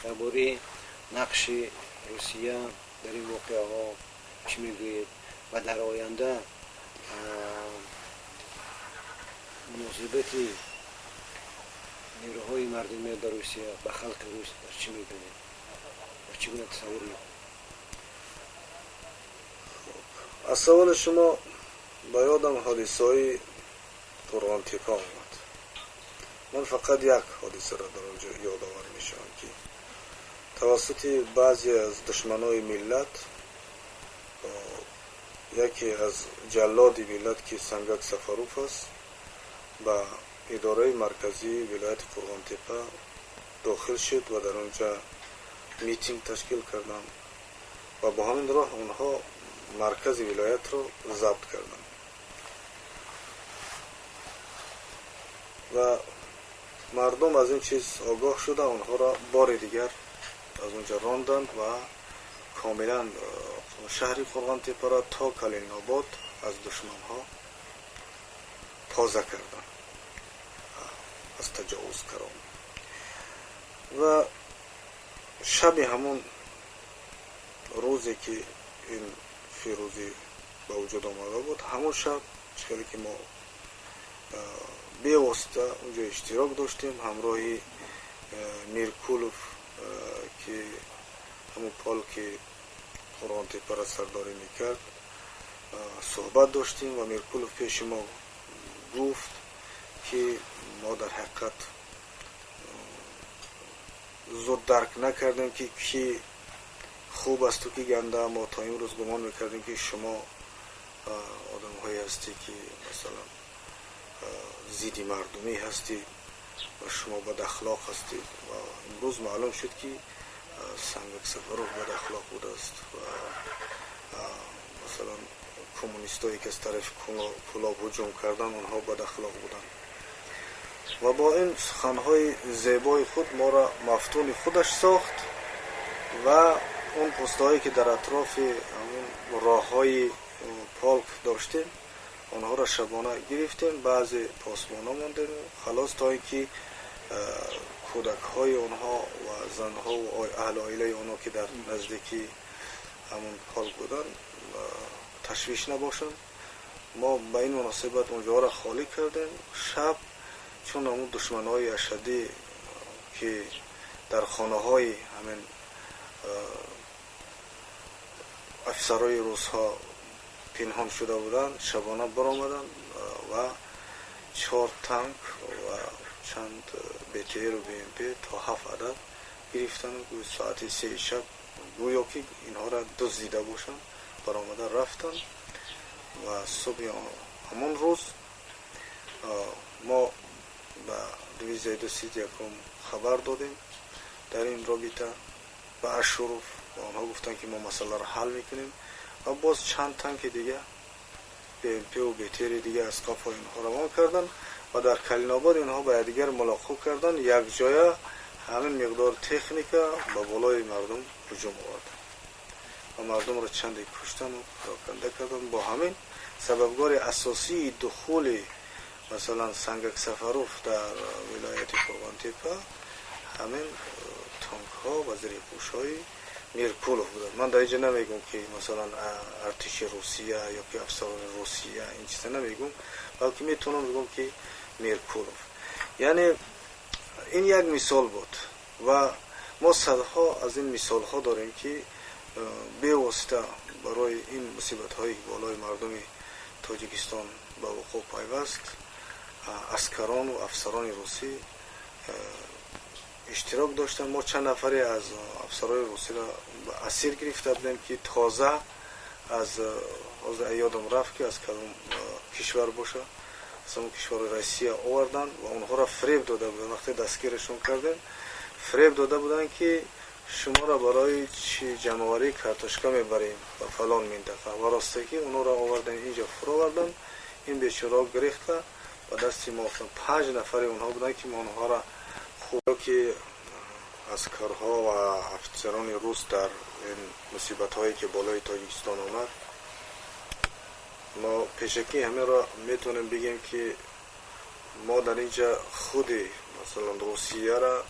درباره نقش روسیه در این واقعه ها چی میگوید و در آینده مناسبت نیروهای مردمی در روسیه به خلق روس در چی میبینید و چگونه تصور میکنید؟ از سوال شما با یادم حادثه های قرآن تپه آمد. من فقط یک حادثه را در آنجا یادآور میشم که توسط بعضی از دشمنای ملت، یکی از جلاد ملت که سنگک سفروف است، با اداره مرکزی ولایت قرآن تپه داخل شد و در آنجا میتینگ تشکیل کردند و با همین راه اونها مرکز ولایت را ضبط کردند و مردم از این چیز آگاه شده، اونها را بار دیگر از اونجا راندند و کاملا شهر قرآن تپه را تا کلین آباد از دشمن ها تازه کردند، از تجاوز کردند. و شب همون روزی که این فیروزی به وجود آمده بود، همون شب چکلی که ما به واسطه اونجا اشتراک داشتیم، همراهی میرکولوف که همون پال که قرآن تپه را سرداری میکرد صحبت داشتیم و میرکولوف پیش ما گفت که ما در حقیقت زود درک نکردیم که کی خوب است و کی گنده. ما تا امروز گمان میکردیم که شما آدم هایی هستی که مثلا ضد مردمی هستی و شما بد اخلاق هستی و امروز معلوم شد که سنگک سفروف بد اخلاق بوده است و مثلا کمونیستایی که از طرف کلاب هجوم کردن اونها بد اخلاق بودن و با این سخنهای زیبای خود ما را مفتون خودش ساخت و اون پستهایی که در اطراف همون راه های پالک داشتیم اونها را شبانه گرفتیم، بعضی پاسبان ها ماندیم خلاص تا اینکه کودک های اونها و زن ها و اهل عائله اونها که در نزدیکی همون پالک بودن تشویش نباشن. ما به این مناسبت اونجا را خالی کردیم. شب چون همون دشمن های اشدی که در خانه های همین افسرهای روس ها پنهان شده بودن، شبانه برآمدن و 4 تانک و چند بی‌تیر و BMP تا 7 عدد گرفتن. ساعت 3 شب گویا که اینها را دزدیده باشن برآمده رفتن و صبح همون روز ما به دیویزیون 231 خبر دادیم در این رابطه به اشرف و آنها گفتن که ما مسئله را حل میکنیم و باز چند تانک دیگه BMP و بی‌تیر دیگه از قفا اینها روان کردن و در کلین آباد اینها با دیگر ملاقات کردن. یک جایه همین مقدار تکنیکا با بالای مردم هجوم آورد و مردم را چندی کشتن و پراکنده کردن. با همین سببگار اساسی دخول مثلا سنگک سفروف در ولایت قرآن تپه همین تانک ها و زیرپوش های میرکولوف بودن. من در اینجا نمیگم که مثلا ارتش روسیه یا که افسران روسیه این چیزا نمیگم، بلکه میتونم بگم که میرکولوف. یعنی این یک مثال بود و ما صدها از این مثال ها داریم که به واسطه برای این مصیبت های بالای مردم تاجیکستان به وقوع پیوست عسکران و افسران روسی اشتراک داشتن. ما چند نفری از افسران روسی را اسیر گرفته بودیم که تازه از یادم رفت که از کدام کشور باشه، از اون کشور روسیه آوردن و اونها را فریب داده بودن. وقتی دستگیرشون کردن فریب داده بودن که شما را برای چی جمع‌آوری کارتوشکا میبریم و فلان منطقه و راسته که اونها را آوردن اینجا فرو آوردن. این بیچاره گرفته و دستی ما 5 نفر اونها بودن که ما اونها را خوب که عسکرها و افسران روس در این مصیبت هایی که بالای تاجیکستان آمد، ما پیشکی همه را میتونیم بگیم که ما در اینجا خود مثلا روسیه را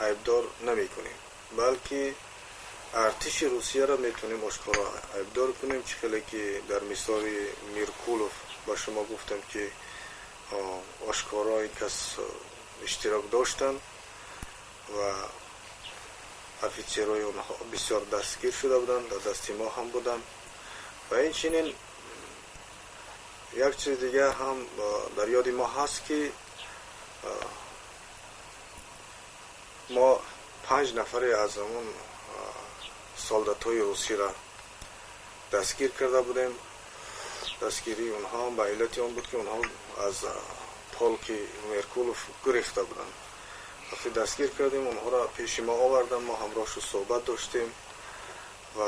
عیبدار نمی کنیم. بلکه ارتش روسیه را میتونیم آشکارا عیبدار کنیم. چخیلی که در مثال میرکولوف با شما گفتم که آشکارا این کس اشتراک داشتن و افیسرهای اونها بسیار دستگیر شده بودن، در دست ما هم بودن. و این چنین یک چیز دیگه هم در یاد ما هست که ما 5 نفر از اون سالداتای روسی را دستگیر کرده بودیم. دستگیری اونها به علت اون بود که اونها از پولک میرکولوف گریخته بودن. وقتی دستگیر کردیم اونها را پیش ما آوردن، ما همراهش صحبت داشتیم و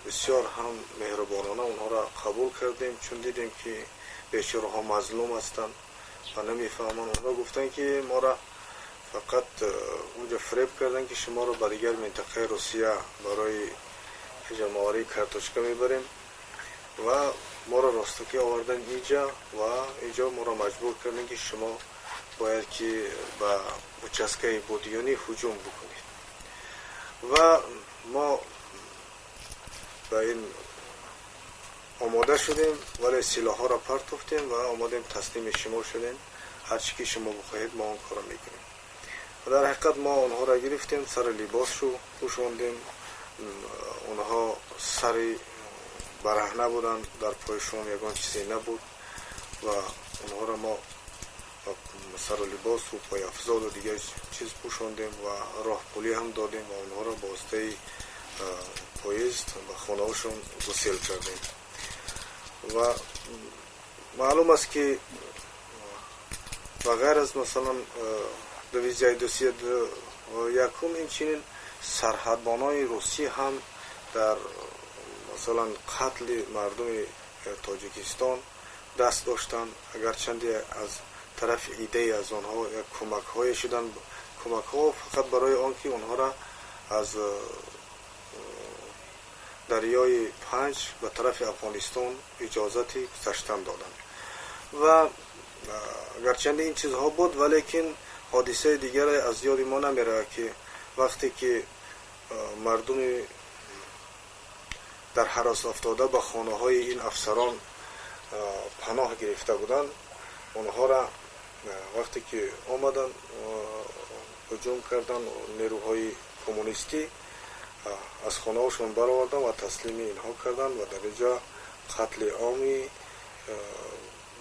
بسیار هم مهربانانه اونها را قبول کردیم، چون دیدیم که بیچاره ها مظلوم هستند و نمیفهمن. اونها گفتن که ما را فقط اونجا فریب کردن که شما را به دیگر منطقه روسیه برای جمعآوری کارتوشکا میبریم و ما را راستکی آوردن اینجا و اینجا ما را مجبور کردن که شما باید که به участке بودیانی هجوم بکنید و ما به این آماده شدیم، ولی سلاح ها را پرتافتیم و آمادیم تسلیم شما شدیم. هر چی که شما بخواهید ما اون کار میکنیم. و در حقیقت ما اونها را گرفتیم، سر لباس رو پوشاندیم. اونها سر برهنه بودن، در پایشون یگان چیزی نبود و اونها را ما سر لباس و پای افزار و دیگه چیز پوشاندیم و راه پولی هم دادیم و اونها را با واسطه پاییزد و خانه هاشون گسیل کردیم. و معلوم است که بغیر از مثلا دیویزیای 201 این چنین سرحدبانای روسی هم در مثلا قتل مردم تاجیکستان دست داشتن، اگرچند از طرف ایده از آنها کمک های شدن. کمک ها فقط برای آنکه آنها را از دریای پنج به طرف افغانستان اجازت گذشتن دادن و اگرچند این چیزها بود ولیکن حادثه دیگر از یاد ما نمیره که وقتی که مردم در هراس افتاده به خانه های این افسران پناه گرفته بودن، اونها را وقتی که آمدن هجوم کردن نیروهای کمونیستی از خانه هاشون برآوردن و تسلیم اینها کردن و در اینجا قتل عامی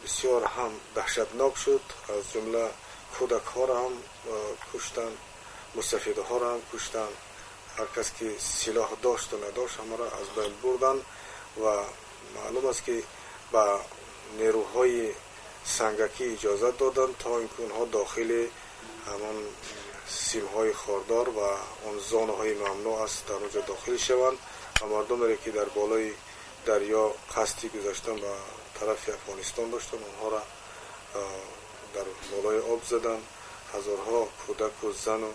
بسیار هم دهشتناک شد. از جمله کودک ها را هم کشتن، مستفیده ها را هم کشتن، هر کس که سلاح داشت و نداشت همه را از بین بردن و معلوم است که با نیروهای سنگکی اجازه دادن تا اینکه اونها داخل همان سیم های خاردار و اون زون های ممنوع است در اونجا داخل شوند و مردم را که در بالای دریا قصدی گذاشتن به طرف افغانستان داشتن اونها را در بالای آب زدن. هزارها کودک و زن و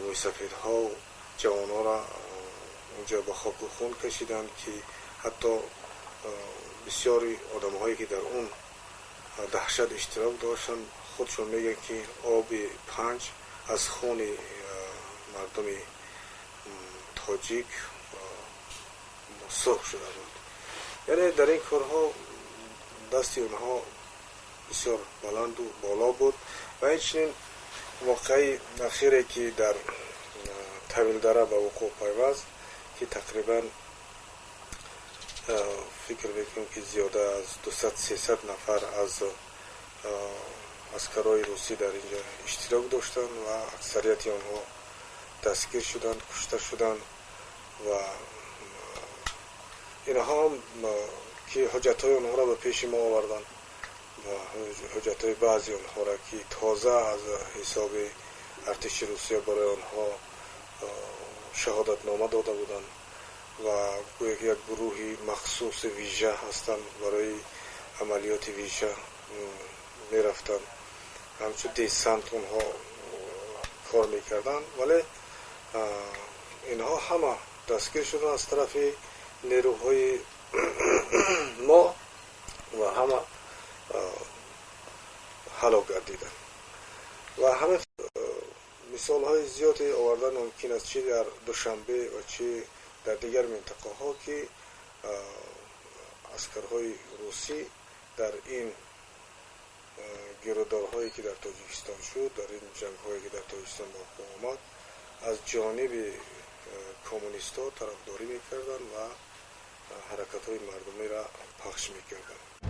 موسفیدها و جوان ها را اونجا به خاک و خون کشیدن که حتی بسیاری آدم هایی که در اون دهشت اشتراک داشتن خودشون میگن که آب پنج از خون مردم تاجیک سرخ شده بود. یعنی در این کارها دستی اونها بسیار بلند و بالا بود و اینچنین واقعی اخیری که در طویلدره به وقوع پیوست که تقریبا فکر میکنم که زیاده از 200-300 نفر از عسکرای روسی در اینجا اشتراک داشتن و اکثریت آنها دستگیر شدن، کشته شدن و اینها هم که حجت های آنها را به پیش ما آوردن و حجت های بعضی آنها را که تازه از حساب ارتش روسیه برای آنها شهادت نامه داده بودند و یک گروهی مخصوص ویژه هستند برای عملیات ویژه می رفتن، همچون دیسانت اونها کار میکردن، ولی اینها همه دستگیر شدن از طرف نیروهای ما و همه هلاک گردیدن و همه мисолҳои зиёде овардан мумкин аст, чи дар душанбе ва чи дар дигар минтақаҳо, ки аскарҳои русӣ дар ин гирӯдорҳое ки дар тоҷикистон шуд, дар ин ҷангҳое ки дар тоҷикистон ба вуқӯъ омад, аз ҷониби коммунистҳо тарафдорӣ мекарданд ва ҳаракатҳои мардумиро пахш мекарданд.